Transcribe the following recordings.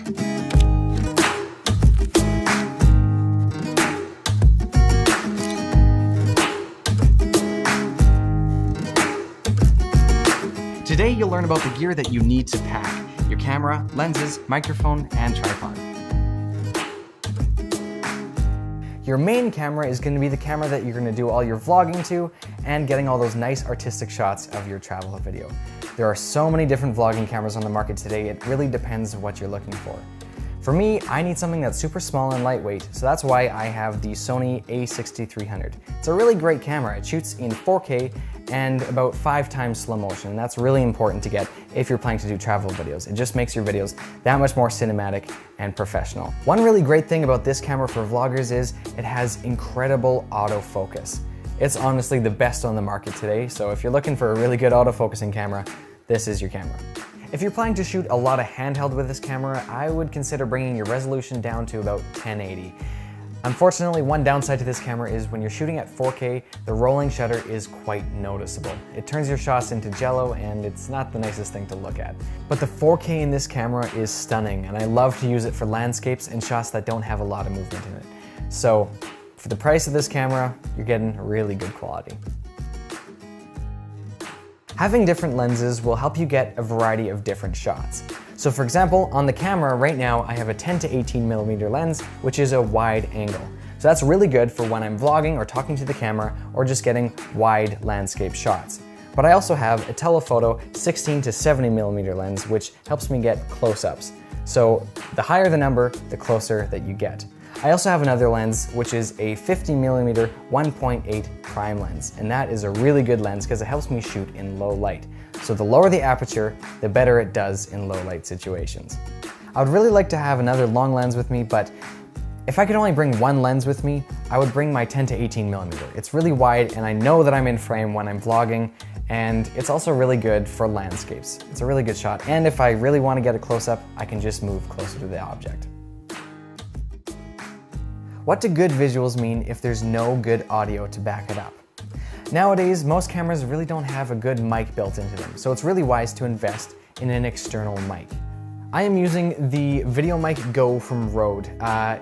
Today you'll learn about the gear that you need to pack: your camera, lenses, microphone, and tripod. Your main camera is going to be the camera that you're going to do all your vlogging to and getting all those nice artistic shots of your travel video. There are so many different vlogging cameras on the market today, it really depends on what you're looking for. For me, I need something that's super small and lightweight, so that's why I have the Sony a6300. It's a really great camera. It shoots in 4K and about 5 times slow motion, and that's really important to get if you're planning to do travel videos. It just makes your videos that much more cinematic and professional. One really great thing about this camera for vloggers is it has incredible autofocus. It's honestly the best on the market today, so if you're looking for a really good autofocusing camera, this is your camera. If you're planning to shoot a lot of handheld with this camera, I would consider bringing your resolution down to about 1080. Unfortunately, one downside to this camera is when you're shooting at 4K, the rolling shutter is quite noticeable. It turns your shots into jello and it's not the nicest thing to look at. But the 4K in this camera is stunning and I love to use it for landscapes and shots that don't have a lot of movement in it. So for the price of this camera, you're getting really good quality. Having different lenses will help you get a variety of different shots. So for example, on the camera right now, I have a 10 to 18mm lens, which is a wide angle. So that's really good for when I'm vlogging or talking to the camera or just getting wide landscape shots. But I also have a telephoto 16 to 70mm lens, which helps me get close-ups. So the higher the number, the closer that you get. I also have another lens, which is a 50mm 1.8 prime lens, and that is a really good lens because it helps me shoot in low light. So the lower the aperture, the better it does in low light situations. I would really like to have another long lens with me, but if I could only bring one lens with me, I would bring my 10 to 18mm. It's really wide and I know that I'm in frame when I'm vlogging, and it's also really good for landscapes. It's a really good shot, and if I really want to get a close-up, I can just move closer to the object. What do good visuals mean if there's no good audio to back it up? Nowadays, most cameras really don't have a good mic built into them, so it's really wise to invest in an external mic. I am using the VideoMic Go from Rode.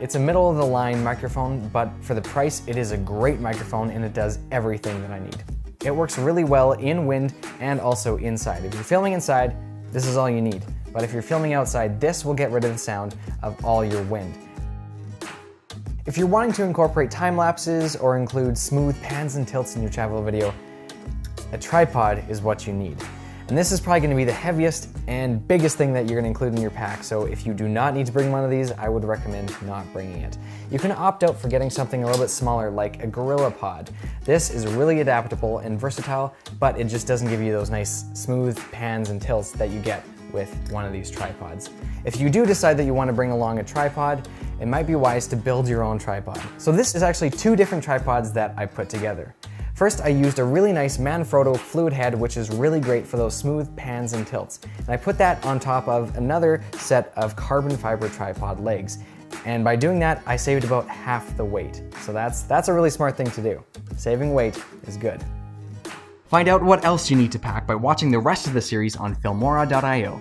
It's a middle-of-the-line microphone, but for the price, it is a great microphone and it does everything that I need. It works really well in wind and also inside. If you're filming inside, this is all you need. But if you're filming outside, this will get rid of the sound of all your wind. If you're wanting to incorporate time lapses or include smooth pans and tilts in your travel video, a tripod is what you need. And this is probably going to be the heaviest and biggest thing that you're going to include in your pack, so if you do not need to bring one of these, I would recommend not bringing it. You can opt out for getting something a little bit smaller like a GorillaPod. This is really adaptable and versatile, but it just doesn't give you those nice smooth pans and tilts that you get with one of these tripods. If you do decide that you want to bring along a tripod, it might be wise to build your own tripod. So this is actually 2 different tripods that I put together. First, I used a really nice Manfrotto fluid head, which is really great for those smooth pans and tilts. And I put that on top of another set of carbon fiber tripod legs. And by doing that, I saved about half the weight. So that's a really smart thing to do. Saving weight is good. Find out what else you need to pack by watching the rest of the series on filmora.io.